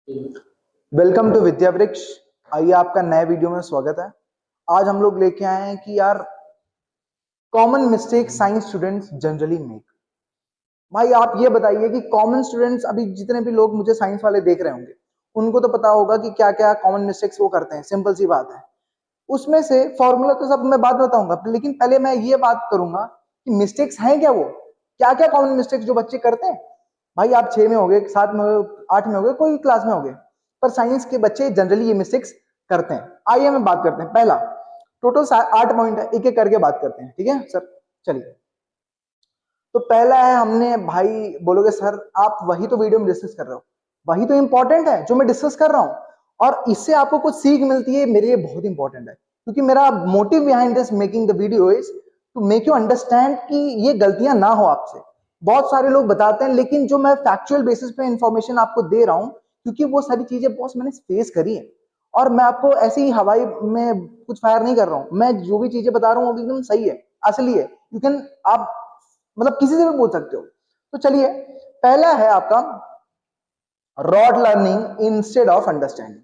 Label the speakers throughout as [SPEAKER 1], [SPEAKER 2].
[SPEAKER 1] Welcome to विद्या वृक्ष। आइए आपका नए वीडियो में स्वागत है। आज हम लोग लेके आए हैं कि यार common mistake science students generally make. भाई आप ये बताइए कि कॉमन स्टूडेंट्स अभी जितने भी लोग मुझे साइंस वाले देख रहे होंगे उनको तो पता होगा कि क्या क्या कॉमन मिस्टेक्स वो करते हैं। सिंपल सी बात है, उसमें से फॉर्मूला तो सब मैं बात बताऊंगा, लेकिन पहले मैं ये बात करूंगा कि मिस्टेक्स हैं क्या, वो क्या क्या कॉमन मिस्टेक्स जो बच्चे करते हैं। भाई आप 6 में हो गए, 7 में हो गए, 8 में हो गए, कोई क्लास में हो गए, पर साइंस के बच्चे जनरली ये मिस्टेक्स करते हैं। आइए हम बात करते हैं। पहला, टोटल 8 पॉइंट है, एक एक करके बात करते हैं, ठीक है सर? चलिए, तो पहला है, हमने भाई बोलोगे सर आप वही तो वीडियो में डिस्कस कर रहे हो, वही तो इंपॉर्टेंट है जो मैं डिस्कस कर रहा हूं, और इससे आपको कुछ सीख मिलती है, मेरे लिए बहुत इंपॉर्टेंट है, क्योंकि मेरा motive behind this making the video is to make you understand कि ये गलतियां ना हो आपसे। बहुत सारे लोग बताते हैं, लेकिन जो मैं फैक्चुअल बेसिस पे इंफॉर्मेशन आपको दे रहा हूं, क्योंकि वो सारी चीजें बॉस मैंने फेस करी है, और मैं आपको ऐसे ही हवाई में कुछ फायर नहीं कर रहा हूं। मैं जो भी चीजें बता रहा हूं वो एकदम सही है, असली है। यू कैन, आप मतलब किसी से भी बोल सकते हो। तो चलिए, पहला है आपका rod learning instead of understanding.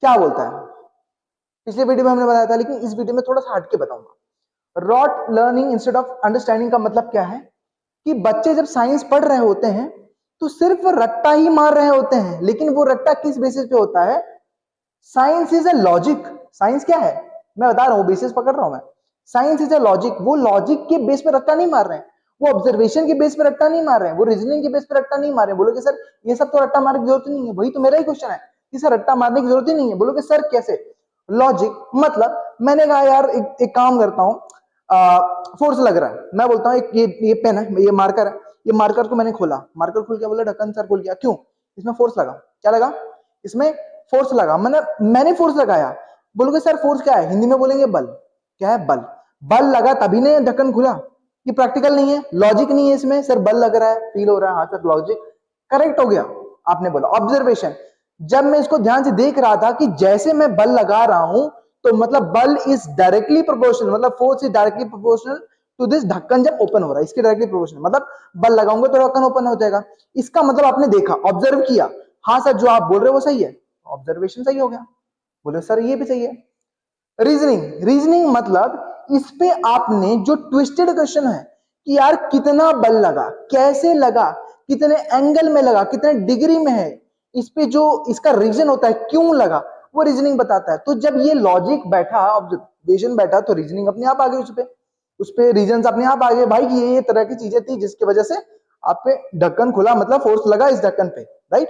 [SPEAKER 1] क्या बोलता है? पिछले वीडियो में हमने बताया था, लेकिन इस वीडियो में थोड़ा सा हटके बताऊंगा। Rod learning instead of understanding का मतलब क्या है कि बच्चे जब साइंस पढ़ रहे होते हैं तो सिर्फ रट्टा ही मार रहे होते हैं, लेकिन वो रट्टा किस बेसिस पे होता है? Science is a logic. Science क्या है मैं बता रहा हूं, बेसिस पकड़ रहा हूं मैं। Science is a logic. वो लॉजिक के बेस पे रट्टा नहीं मार रहे हैं, वो ऑब्जर्वेशन के बेस पे रट्टा नहीं मार रहे हैं, वो रीजनिंग के बेस पे रट्टा नहीं मार रहे हैं। बोलोगे सर ये सब तो रट्टा मारने की जरूरत नहीं है, वही तो मेरा ही क्वेश्चन है कि सर रट्टा मारने की जरूरत ही नहीं है। बोलोगे सर कैसे? लॉजिक मतलब, मैंने कहा यार एक काम करता हूं, फोर्स लग रहा है, मैं बोलता हूँ एक ये पेन है, ये मार्कर है, ये मार्कर को मैंने खोला, मार्कर खुल गया, बोला ढक्कन सर खुल गया, क्यों? इसमें फोर्स लगा। क्या लगा? इसमें फोर्स लगा, मैंने फोर्स लगाया। बोलोगे सर फोर्स क्या है? हिंदी में बोलेंगे बल। क्या है? बल। बल लगा तभी ने ढक्कन खुला। ये प्रैक्टिकल नहीं है, लॉजिक नहीं है इसमें। सर बल लग रहा है, फील हो रहा है, हाँ सर लॉजिक करेक्ट हो गया। आपने बोला ऑब्जर्वेशन। जब मैं इसको ध्यान से देख रहा था कि जैसे मैं बल लगा रहा हूं, तो मतलब बल इज डायरेक्टली प्रोपोर्शनल, मतलब force is directly proportional to this ढक्कन जब ओपन हो रहा है, इसके डायरेक्टली प्रोपोर्शनल, मतलब बल लगाऊंगा तो ढक्कन ओपन हो जाएगा। इसका मतलब आपने देखा, ऑब्जर्व किया, हाँ सर जो आप बोल रहे हो वो सही है, ऑब्जर्वेशन सही हो गया। बोले सर ये भी सही है। रीजनिंग, रीजनिंग मतलब इस पे आपने जो ट्विस्टेड क्वेश्चन है कि यार कितना बल लगा, कैसे लगा, कितने एंगल में लगा, कितने डिग्री में है, इस पे जो इसका रीजन होता है क्यों लगा, वो रीजनिंग बताता है। तो जब ये लॉजिक बैठा, ऑब्जर्वेशन बैठा, तो रीजनिंग अपने आप आ गई उस पे रीजन अपने आप आ गए भाई कि ये तरह की चीजें थी जिसकी वजह से आप पे ढक्कन खुला, मतलब फोर्स लगा इस ढक्कन पे, राइट?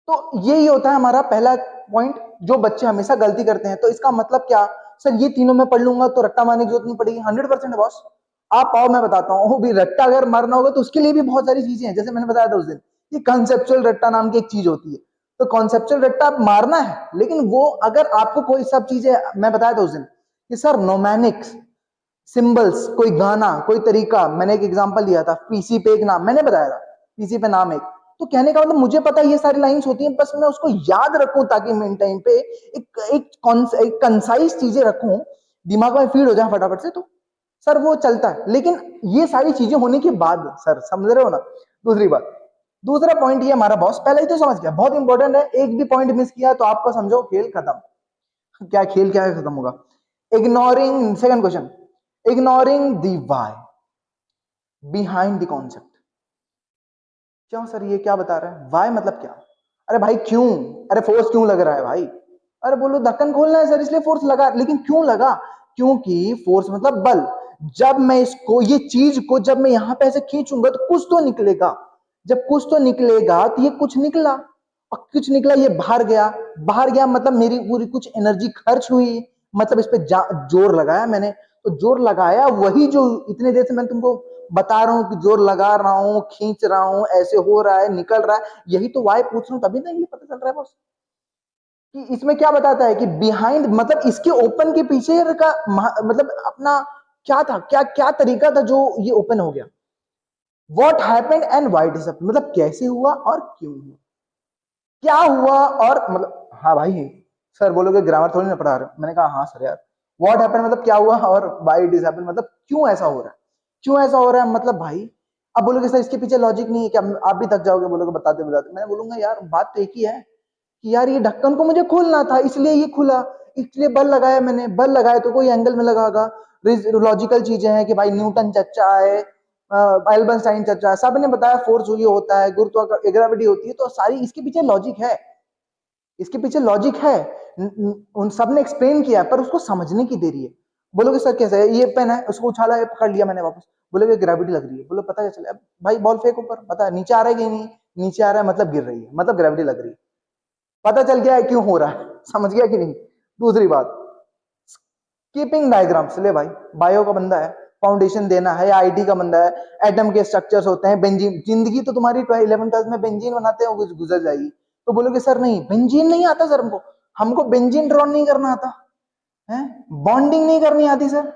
[SPEAKER 1] तो यही होता है हमारा पहला पॉइंट, जो बच्चे हमेशा गलती करते हैं। तो इसका मतलब क्या? सर ये तीनों में पढ़ लूंगा तो रट्टा मारने की जरूरत नहीं पड़ेगी। 100% है बॉस। आप आओ मैं बताता हूँ, भी रट्टा अगर मारना होगा तो उसके लिए भी बहुत सारी चीजें हैं, जैसे मैंने बताया था उस दिन कि कंसेप्चुअल रट्टा नाम की एक चीज होती है। तो कॉन्सेप्चुअल रट्टा मारना है, लेकिन वो अगर आपको कोई सब चीजें, मैं बताया था उस दिन कि सर नोमैनिक्स, सिंबल्स, कोई गाना, कोई तरीका, मैंने एक एग्जांपल दिया था, पीसी पे एक नाम मैंने बताया था, पीसी पे नाम एक। तो कहने का मतलब मुझे पता है ये सारी लाइंस होती हैं, बस मैं उसको याद रखूं ताकि मैं इन टाइम पे एक कंसाइज चीजें रखूं, दिमाग में फीड हो जाए फटाफट से, तो सर वो चलता है। लेकिन ये सारी चीजें होने के बाद, सर समझ रहे हो ना? दूसरी बात, दूसरा पॉइंट ये हमारा बॉस पहले ही तो समझ गया, बहुत इंपॉर्टेंट है, एक भी पॉइंट मिस किया तो आपका समझो खेल खत्म। क्या खेल क्या खत्म होगा? Ignoring, second question, ignoring the why behind the concept. क्यों सर ये क्या बता रहा है? व्हाई मतलब क्या? अरे भाई क्यों? अरे फोर्स क्यों लग रहा है भाई? अरे बोलो ढक्कन खोलना है सर इसलिए फोर्स लगा, लेकिन क्यों लगा? क्योंकि फोर्स मतलब बल। जब मैं इसको, ये चीज को जब मैं यहां पे ऐसे खींचूंगा तो कुछ तो निकलेगा, जब कुछ तो निकलेगा तो ये कुछ निकला, और कुछ निकला ये बाहर गया, बाहर गया मतलब मेरी पूरी कुछ एनर्जी खर्च हुई, मतलब इस पे जोर लगाया मैंने। तो जोर लगाया, वही जो इतने देर से मैं तुमको बता रहा हूं कि जोर लगा रहा हूं, खींच रहा हूं, ऐसे हो रहा है, निकल रहा है, यही तो वाई पूछ रहा हूं, तभी ना ये पता चल रहा है बॉस कि इसमें क्या बताता है कि बिहाइंड मतलब इसके ओपन के पीछे का मतलब अपना क्या था, क्या क्या तरीका था जो ये ओपन हो गया। What happened and why disappear, मतलब कैसे हुआ और क्यों हुआ, क्या हुआ और मतलब, हाँ भाई सर बोलोगे ग्रामर थोड़ी ना पढ़ा रहे, मैंने कहा हाँ सर यार। व्हाट हैपेंड मतलब क्या हुआ, और व्हाई इट इज हैपेंड मतलब क्यों ऐसा हो रहा है, क्यों ऐसा हो रहा है, मतलब भाई अब बोलोगे सर इसके पीछे लॉजिक नहीं है क्या, आप भी थक जाओगे बोलोगे बताते बताते। मैं बोलूंगा यार बात तो एक ही है कि यार ये ढक्कन को मुझे खोलना था इसलिए ये खुला, इसलिए बल लगाया मैंने, बल लगाया तो कोई एंगल में लगागा। लॉजिकल चीजें हैं कि भाई न्यूटन चच्चा है, एल्बर्ट आइंस्टाइन चच्चा है, सबने बताया फोर्स ये होता है, गुरुत्वाकर्षण ग्रेविटी होती है, तो सारी इसके पीछे लॉजिक है, इसके पीछे लॉजिक है। उन सब ने एक्सप्लेन किया पर उसको समझने की देरी है। बोलोगे सर कैसे है, ये पेन है उसको उछाला है पकड़ लिया मैंने वापस, बोलोगे ग्रेविटी लग रही है, बोलो पता क्या चला, अब भाई बॉल फेंक ऊपर, पता है नीचे आ रहा है कि नहीं, नीचे आ रहा है मतलब गिर रही है, मतलब ग्रेविटी लग रही है, पता चल गया है क्यों हो रहा है, समझ गया कि नहीं। दूसरी बात, कीपिंग डायग्राम्स, ले भाई बायो का बंदा है, फाउंडेशन देना है, या आईटी का बंदा है, एटम के स्ट्रक्चर्स होते हैं, बेंजीन, जिंदगी तो तुम्हारी 11 12 में बेंजीन बनाते हो गुजर जाएगी। तो बोलोगे सर नहीं बेंजीन नहीं आता सर, हमको हमको बेंजीन ड्रॉ नहीं करना आता है, बॉन्डिंग नहीं करनी आती सर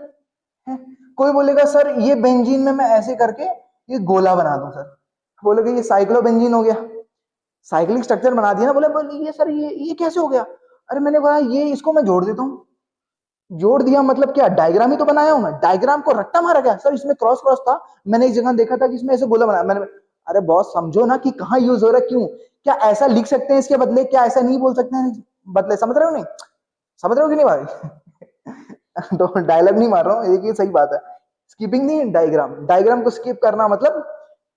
[SPEAKER 1] है? कोई बोलेगा सर ये बेंजीन में मैं ऐसे करके ये गोला बना दूं सर, बोलोगे ये साइक्लो बेंजीन हो गया, साइक्लिक स्ट्रक्चर बना दिया ना। बोले बोले ये सर ये कैसे हो गया, अरे मैंने कहा ये इसको मैं जोड़ देता हूँ, जोड़ दिया मतलब क्या, डायग्राम ही तो बनाया हूं मैं, डायग्राम को रट्टा मारा गया सर, इसमें क्रॉस क्रॉस था, मैंने एक जगह देखा था कि इसमें ऐसे गोला बनाया मैंने। अरे बॉस समझो ना कि कहाँ यूज हो रहा है, क्यों, क्या ऐसा लिख सकते हैं इसके बदले, क्या ऐसा नहीं बोल सकते हैं बदले, समझ रहे हो नहीं, समझ रहे हो कि नहीं भाई तो डायलॉग नहीं मार रहा हूँ, एक ही सही बात है। स्किपिंग नहीं, डायग्राम, डायग्राम को स्किप करना मतलब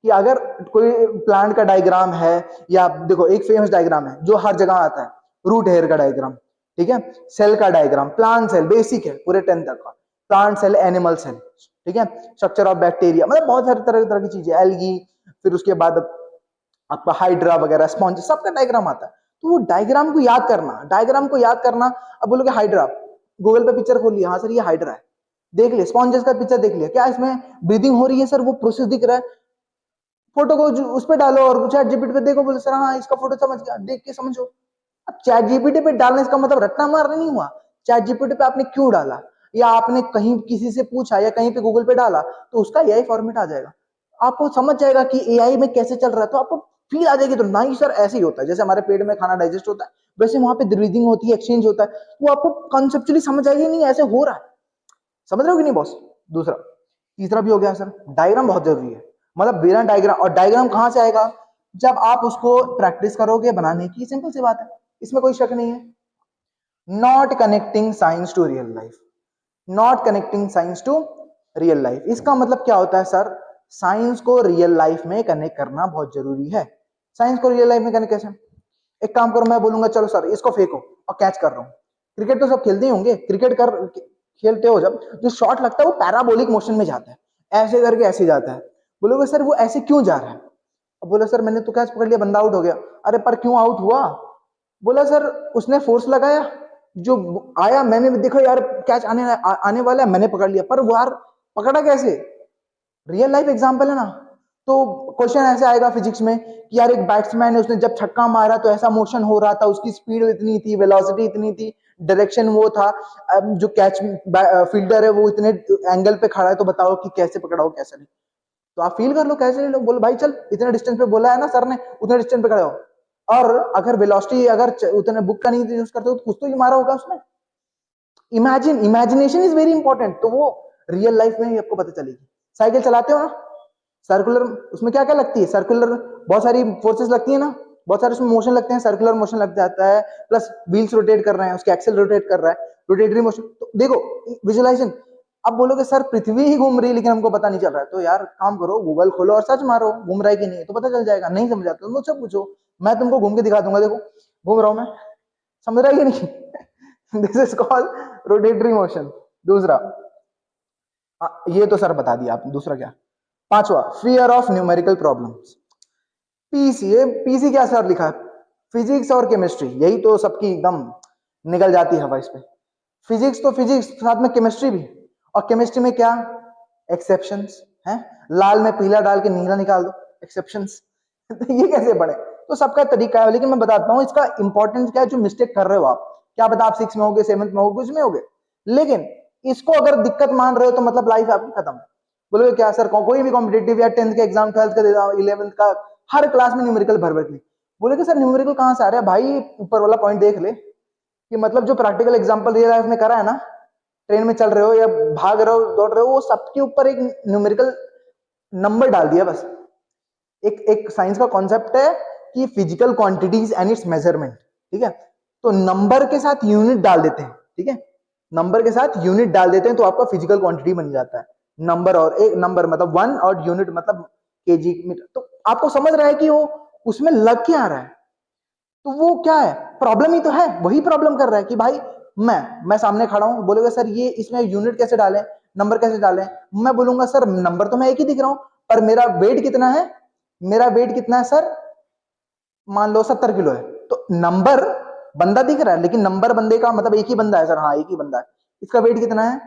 [SPEAKER 1] कि अगर कोई प्लांट का डायग्राम है, या देखो एक फेमस डायग्राम है जो हर जगह आता है, रूट हेयर का डायग्राम, ठीक है, सेल का डायग्राम, प्लांट सेल बेसिक है पूरे 10 तक का, प्लांट सेल, एनिमल सेल, ठीक है, स्ट्रक्चर ऑफ बैक्टीरिया, मतलब बहुत सारे तरह तरह की चीजें, एल्गी, फिर उसके बाद आपका हाइड्रा वगैरह, स्पॉन्ज, सबका डायग्राम आता है। तो वो डायग्राम को याद करना, डायग्राम को याद करना। अब बोलोगे हाइड्रा, गूगल पे पिक्चर खोल लिया, हाँ सर ये हाइड्रा है, देख लिया, स्पॉन्जेस का पिक्चर देख लिया, क्या इसमें ब्रीदिंग हो रही है सर, वो प्रोसेस दिख रहा है, फोटो को उस पर डालो और चैट जीपीटी पे देखो, बोले सर हाँ इसका फोटो समझ गया, देख के समझो। अब चैट जीपीटी पे डालने का मतलब रट्टा मारना नहीं हुआ, चैट जीपीटी पे आपने क्यों डाला, या आपने कहीं किसी से पूछा या कहीं पे गूगल पे डाला, तो उसका एआई फॉर्मेट आ जाएगा, आपको समझ जाएगा कि एआई में कैसे चल रहा है, तो आपको फील आ जाएगी। तो ना ही सर ऐसे ही होता है जैसे हमारे पेट में खाना डाइजेस्ट होता है, वैसे वहां पे ब्रीदिंग होती है, एक्सचेंज होता है, वो आपको कॉन्सेप्चुअली समझ आएगी, नहीं ऐसे हो रहा है, समझ रहे हो कि नहीं बॉस। दूसरा, तीसरा भी हो गया सर, डायग्राम बहुत जरूरी है, मतलब बिना डायग्राम, और डायग्राम कहां से आएगा, जब आप उसको प्रैक्टिस करोगे बनाने की, सिंपल सी बात है, इसमें कोई शक नहीं है। Not connecting science to real life, not connecting science to real life, इसका मतलब क्या होता है सर, साइंस को रियल लाइफ में कनेक्ट करना बहुत जरूरी है। साइंस को रियल लाइफ में कनेक्ट कैसे, एक काम करो, मैं बोलूंगा चलो सर इसको फेंको और कैच कर रहा हूं, क्रिकेट तो सब खेलते ही होंगे, क्रिकेट कर खेलते हो जब, जो शॉट लगता है वो पैराबोलिक मोशन में जाता है, ऐसे करके ऐसे जाता है, बोलोगे सर वो ऐसे क्यों जा रहा है, अब बोला सर मैंने तो कैच पकड़ लिया, बंदा आउट हो गया, अरे पर क्यों आउट हुआ, बोला सर उसने फोर्स लगाया, जो आया मैंने भी देखा यार कैच आने वाला है, मैंने पकड़ लिया, पर वो यार पकड़ा कैसे, रियल लाइफ एग्जांपल है ना। तो क्वेश्चन ऐसे आएगा फिजिक्स में कि यार एक बैट्समैन है, उसने जब छक्का मारा तो ऐसा मोशन हो रहा था, उसकी स्पीड इतनी थी, वेलोसिटी इतनी थी, डायरेक्शन वो था, अब जो कैच फील्डर है वो इतने एंगल पे खड़ा है, तो बताओ कि कैसे पकड़ा हो कैसे नहीं, तो आप फील कर लो कैसे नहीं लो, बोलो भाई चल इतने डिस्टेंस पे बोला है ना सर ने, उतने डिस्टेंस पे खड़े हो, और अगर वेलोसिटी अगर उतने बुक का नहीं यूज करते हो तो कुछ तो ही मारा होगा उसने, इमेजिनेशन इज वेरी इंपॉर्टेंट, तो वो रियल लाइफ में ही आपको पता चलेगी। साइकिल चलाते हो ना, सर्कुलर, उसमें क्या क्या लगती है, सर्कुलर बहुत सारी फोर्सेस लगती है ना, बहुत सारे उसमें मोशन लगते हैं, सर्कुलर मोशन लग जाता है, प्लस व्हील्स रोटेट कर रहे हैं, उसके एक्सेल रोटेट कर रहा है, रोटेटरी मोशन, तो देखो विजुअलाइजेशन। अब बोलोगे सर पृथ्वी ही घूम रही है लेकिन हमको पता नहीं चल रहा है, तो यार काम करो, गूगल खोलो और सर्च मारो घूम रहा है कि नहीं, तो पता चल जाएगा, नहीं समझ आता तो मुझसे पूछो, मैं तुमको घूम के दिखा दूंगा, देखो घूम रहा हूं मैं, समझ रहा है कि नहीं this is called rotatory motion. दूसरा, ये तो सर बता दिया आपने, दूसरा क्या, पांचवा, fear of numerical problems, PC, ये पीसी क्या सर लिखा है, फिजिक्स और केमिस्ट्री, यही तो सबकी एकदम निकल जाती है हवा इस पे, फिजिक्स तो फिजिक्स साथ में केमिस्ट्री भी, और केमिस्ट्री में क्या, एक्सेप्शंस हैं, लाल में पीला डाल के नीला निकाल दो, एक्सेप्शंस तो ये कैसे पढ़े, तो सबका तरीका है, लेकिन मैं बताता हूँ इसका इंपॉर्टेंस क्या है, जो मिस्टेक कर रहे हो आप, क्या पता आप 6 में होगे, 7th में होगे, कुछ में होगे, लेकिन इसको अगर दिक्कत मान रहे हो तो मतलब लाइफ आपकी खत्म। बोलोगे क्या सर, कोई भी कॉम्पिटेटिव या 10th का एग्जाम, 12th का दे रहा हूं, 11th का, हर क्लास में न्यूमेरिकल भर भर के, बोलोगे सर न्यूमेरिकल कहां से आ रहा है, भाई ऊपर वाला पॉइंट देख ले, कि मतलब जो प्रैक्टिकल एग्जांपल रियल लाइफ में करा है ना, ट्रेन में चल रहे हो या भाग रहे हो दौड़ रहे हो, वो सबके ऊपर एक न्यूमेरिकल नंबर डाल दिया बस। एक एक साइंस का कॉन्सेप्ट है कि physical quantities and it's measurement, ठीक है। तो नंबर के साथ यूनिट डाल देते हैं, ठीक है, नंबर के साथ यूनिट डाल देते हैं तो आपका फिजिकल क्वांटिटी बन जाता है। नंबर और एक नंबर मतलब वन और यूनिट मतलब केजी मीटर। तो आपको समझ रहा है कि वो उसमें लग क्या आ रहा है। तो वो क्या है, प्रॉब्लम ही तो है, वही प्रॉब्लम कर रहा है कि भाई मैं सामने खड़ा हूं, बोलेगा सर ये इसमें यूनिट कैसे डालें, नंबर कैसे डालें। मैं बोलूंगा सर नंबर तो मैं एक ही दिख रहा हूं, पर मेरा वेट कितना है, मेरा वेट कितना है सर, मान लो 70 किलो है। तो नंबर बंदा दिख रहा है लेकिन नंबर बंदे का मतलब एक ही बंदा है सर, हाँ एक ही बंदा है। इसका वेट कितना है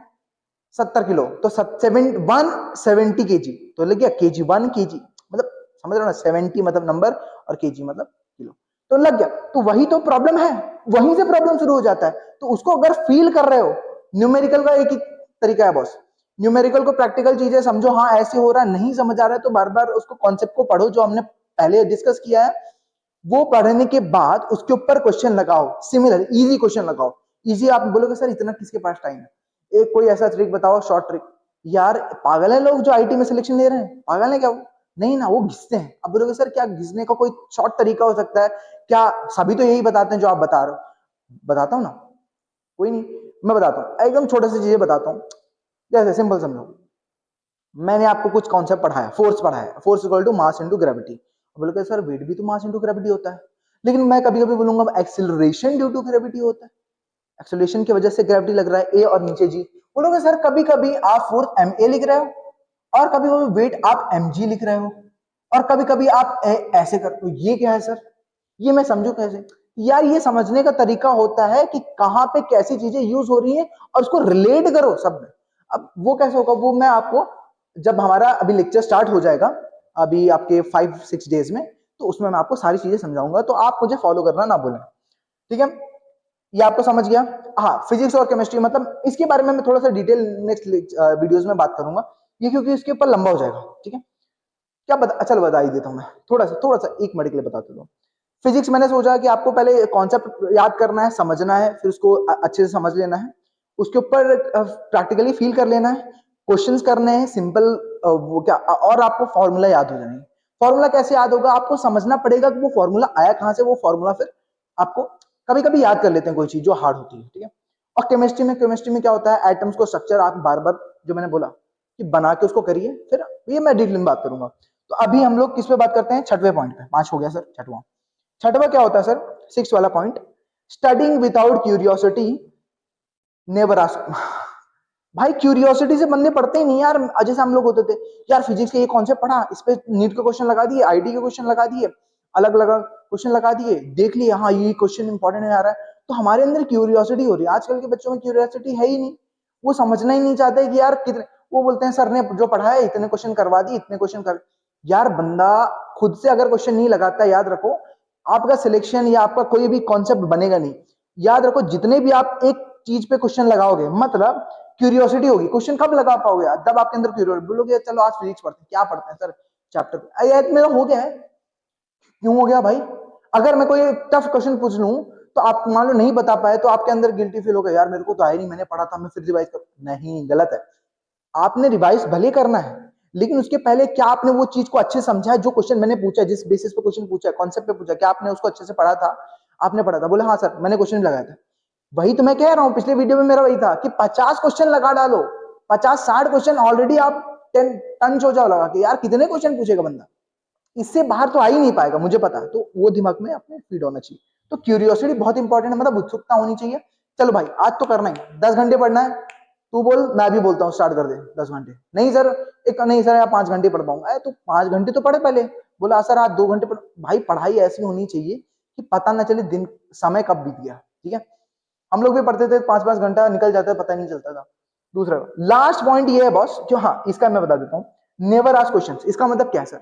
[SPEAKER 1] 70 किलो, तो 170 केजी, तो लग गया केजी 1 केजी, मतलब समझ रहे हो ना, 70 मतलब नंबर और केजी मतलब किलो, तो लग गया। तो वही तो प्रॉब्लम है, वहीं से प्रॉब्लम शुरू हो जाता है। तो उसको अगर फील कर रहे हो, न्यूमेरिकल का एक ही तरीका है बॉस, न्यूमेरिकल को प्रैक्टिकल चीजें समझो, हाँ ऐसे हो रहा है, नहीं समझ आ रहा है तो बार बार उसको कॉन्सेप्ट को पढ़ो जो हमने पहले डिस्कस किया है। वो पढ़ने के बाद उसके ऊपर क्वेश्चन लगाओ, सिमिलर इजी क्वेश्चन लगाओ। इजी आप बोलोगे सर इतना किसके पास टाइम है, एक कोई ऐसा ट्रिक बताओ, शॉर्ट ट्रिक। यार पागल है लोग जो आईटी में सिलेक्शन ले रहे हैं, पागल है क्या वो, नहीं ना, वो घिसते हैं। अब बोलोगे सर क्या घिसने का कोई शॉर्ट तरीका हो सकता है क्या, सभी तो यही बताते हैं जो आप बता रहे हो, बताता हूँ ना, कोई नहीं, मैं बताता हूँ एकदम छोटे से चीजें बताता हूँ। जैसे सिंपल समझो, मैंने आपको कुछ कॉन्सेप्ट पढ़ाया, फोर्स पढ़ाया, force equal to mass into gravity. बोलोगे सर वेट भी तो मास इनटू ग्रेविटी होता है, लेकिन मैं कभी कभी बोलूंगा एक्सिलरेशन ड्यू टू ग्रेविटी होता है, एक्सेलरेशन की वजह से ग्रेविटी लग रहा है ए और नीचे जी। बोलोगे सर कभी कभी आप फोर्स एम ए लिख रहे हो और कभी कभी वेट आप एम जी लिख रहे हो और कभी कभी आप ऐसे कर, तो ये क्या है सर, ये मैं समझू कैसे। यार ये समझने का तरीका होता है कि कहां पे कैसी चीजें यूज हो रही हैं और उसको रिलेट करो सब में। अब वो कैसे होगा, वो मैं आपको जब हमारा अभी लेक्चर स्टार्ट हो जाएगा, अभी आपके 5-6 डेज में, तो उसमें मैं आपको सारी चीजें समझाऊंगा, तो आप मुझे फॉलो करना ना भूलें, ठीक है। ये आपको समझ गया। हाँ फिजिक्स और केमिस्ट्री मतलब इसके बारे में मैं थोड़ा सा डिटेल नेक्स्ट वीडियोस में बात करूंगा, ये क्योंकि इसके ऊपर लंबा हो जाएगा, ठीक है। क्या बता, चल बता ही देता हूँ मैं, थोड़ा सा 1 मिनट के लिए बता देता हूँ। फिजिक्स मैंने सोचा कि आपको पहले कॉन्सेप्ट याद करना है, समझना है, फिर उसको अच्छे से समझ लेना है, उसके ऊपर प्रैक्टिकली फील कर लेना है, क्वेश्चंस करने हैं सिंपल, वो क्या, और आपको फॉर्मूला याद हो जाएंगे। फॉर्मूला कैसे याद होगा, आपको समझना पड़ेगा कि वो फॉर्मूला आया कहां से, वो फॉर्मूला फिर आपको कभी कभी याद कर लेते हैं कोई चीज जो हार्ड होती है, ठीक है। और केमिस्ट्री में क्या होता है, एटम्स को स्ट्रक्चर आप बार बार जो मैंने बोला कि बना के उसको करिए, फिर ये मैं डिटेल में बात करूंगा। तो अभी हम लोग किस पे बात करते हैं, छठवें पॉइंट पे, 5 हो गया सर, छठवां। छठवा क्या होता है सर, 6 वाला point, studying without curiosity never ask. भाई क्यूरियोसिटी से बंदे पढ़ते ही नहीं यार, जैसे हम लोग होते थे, यार फिजिक्स के ये कॉन्सेप्ट पढ़ा, इस पे नीट के क्वेश्चन लगा दिए, आईटी के क्वेश्चन लगा दिए, अलग अलग क्वेश्चन लगा दिए, देख लिए हाँ ये क्वेश्चन इंपॉर्टेंट है आ रहा है, तो हमारे अंदर क्यूरियोसिटी हो रही है। आजकल के बच्चों में क्यूरियोसिटी है ही नहीं, वो समझना ही नहीं चाहते कि यार कितने, वो बोलते हैं सर ने जो पढ़ा है इतने क्वेश्चन करवा दिए, इतने क्वेश्चन कर। यार बंदा खुद से अगर क्वेश्चन नहीं लगाता, याद रखो आपका सिलेक्शन या आपका कोई भी कॉन्सेप्ट बनेगा नहीं। याद रखो जितने भी आप एक चीज पे क्वेश्चन लगाओगे, मतलब क्यूरियोसिटी होगी, क्वेश्चन कब लगा पाओगे, जब आपके अंदर क्यूरियोसिटी, बोलोगे चलो आज फिजिक्स पढ़ते हैं, क्या पढ़ते हैं सर चैप्टर, यार मेरा हो गया है, क्यों हो गया भाई। अगर मैं कोई टफ क्वेश्चन पूछ लूं तो आप मान लो नहीं बता पाए, तो आपके अंदर गिल्टी फील होगा, यार मेरे को तो आया नहीं, मैंने पढ़ा था, मैं फिर रिवाइज कर, नहीं गलत है। आपने रिवाइज भले करना है, लेकिन उसके पहले क्या आपने वो चीज को अच्छे समझा है, जो क्वेश्चन मैंने पूछा, जिस बेसिस पे क्वेश्चन पूछा, कॉन्सेप्ट पे पूछा, क्या आपने उसको अच्छे से पढ़ा था, आपने पढ़ा था, बोले हाँ सर मैंने क्वेश्चन लगाया था। वही तो मैं कह रहा हूं, पिछले वीडियो में मेरा वही था कि 50 क्वेश्चन लगा डालो, 50-60 क्वेश्चन ऑलरेडी आप 10 हो जाओ लगा के, यार कितने क्वेश्चन पूछेगा बंदा, इससे बाहर तो आ ही नहीं पाएगा, मुझे पता है। तो वो दिमाग में अपने फीड होना चाहिए। तो क्यूरियोसिटी बहुत इंपॉर्टेंट है, मतलब उत्सुकता होनी चाहिए। चलो भाई आज तो करना ही, 10 घंटे पढ़ना है, तू बोल मैं भी बोलता हूँ स्टार्ट कर दे 10 घंटे, नहीं सर एक नहीं सर यार 5 घंटे पढ़ पाऊंगा, तो 5 घंटे तो पढ़े पहले, बोला सर आज 2 घंटे पढ़। भाई पढ़ाई ऐसी होनी चाहिए कि पता ना चले दिन समय कब बीत गया, ठीक है। हम लोग भी पढ़ते थे 5-5 घंटा निकल जाता है, पता नहीं चलता था। दूसरा लास्ट पॉइंट ये है बॉस, जो हाँ इसका मैं बता देता हूँ, नेवर आस्क क्वेश्चन। इसका मतलब क्या है सर,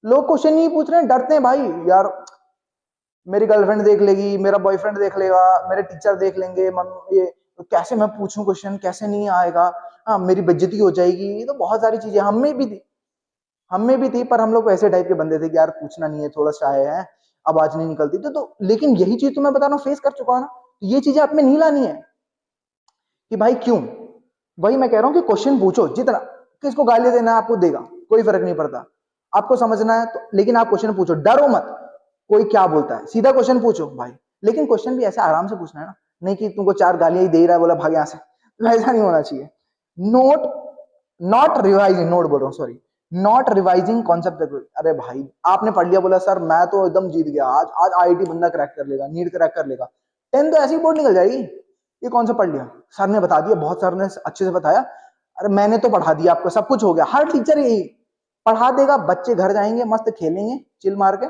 [SPEAKER 1] लोग क्वेश्चन नहीं पूछ रहे हैं, डरते हैं भाई, यार मेरी गर्लफ्रेंड देख लेगी, मेरा बॉयफ्रेंड देख लेगा, मेरे टीचर देख लेंगे, ये तो कैसे मैं पूछूं क्वेश्चन, कैसे नहीं आएगा, हाँ मेरी बेइज्जती हो जाएगी, ये तो बहुत सारी चीजें हम में भी थी, पर हम लोग ऐसे टाइप के बंदे थे कि यार पूछना नहीं है, थोड़ा शाय है, आवाज नहीं निकलती तो लेकिन यही चीज तो मैं बता रहा हूँ, फेस कर चुका हूं ना, तो ये चीजें आप में नहीं लानी है कि भाई क्यों। वही मैं कह रहा हूँ कि क्वेश्चन पूछो जितना, किसको गाली देना है आपको देगा, कोई फर्क नहीं पड़ता। आपको समझना है तो, लेकिन आप क्वेश्चन पूछो, डरो मत कोई क्या बोलता है, सीधा क्वेश्चन पूछो भाई। लेकिन क्वेश्चन भी ऐसे आराम से पूछना है ना, नहीं कि तुमको 4 गालियां ही दे रहा है, बोला भाग यहाँ से, तो ऐसा नहीं होना चाहिए। नोट, नॉट रिवाइजिंग, नोट बोल रहा हूँ सॉरी, नॉट रिवाइजिंग कॉन्सेप्ट। अरे भाई आपने पढ़ लिया, बोला सर मैं तो एकदम जीत गया, आज आज आईआईटी बंदा क्रैक कर लेगा, नीट क्रैक कर लेगा, 10 तो ऐसी बोर्ड निकल जाएगी। ये कौन सा पढ़ लिया, सर ने बता दिया, बहुत सर ने अच्छे से बताया, अरे मैंने तो पढ़ा दिया आपको, सब कुछ हो गया। हर टीचर यही पढ़ा देगा, बच्चे घर जाएंगे मस्त खेलेंगे चिल मार के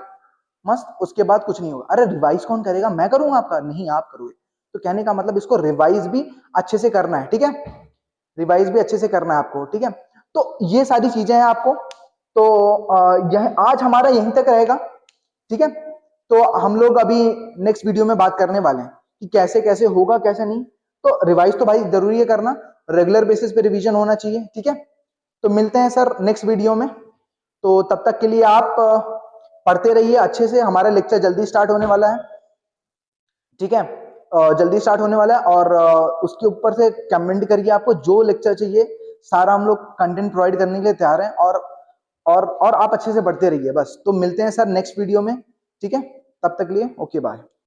[SPEAKER 1] मस्त, उसके बाद कुछ नहीं होगा। अरे रिवाइज कौन करेगा, मैं करूंगा आपका, नहीं आप करोगे। तो कहने का मतलब इसको रिवाइज भी अच्छे से करना है, ठीक है, रिवाइज भी अच्छे से करना है आपको, ठीक है। तो ये सारी चीजें हैं आपको, तो यह आज हमारा यहीं तक रहेगा, ठीक है। तो हम लोग अभी नेक्स्ट वीडियो में बात करने वाले हैं कि कैसे कैसे होगा कैसे नहीं। तो रिवाइज तो भाई जरूरी है करना, रेगुलर बेसिस पे रिवीजन होना चाहिए, ठीक है। तो मिलते हैं सर नेक्स्ट वीडियो में, तो तब तक के लिए आप पढ़ते रहिए अच्छे से, हमारा लेक्चर जल्दी स्टार्ट होने वाला है, ठीक है, जल्दी स्टार्ट होने वाला है। और उसके ऊपर से कमेंट करिए, आपको जो लेक्चर चाहिए सारा हम लोग कंटेंट प्रोवाइड करने के लिए तैयार हैं। और आप अच्छे से पढ़ते रहिए बस। तो मिलते हैं सर नेक्स्ट वीडियो में, ठीक है, तब तक के लिए ओके बाय।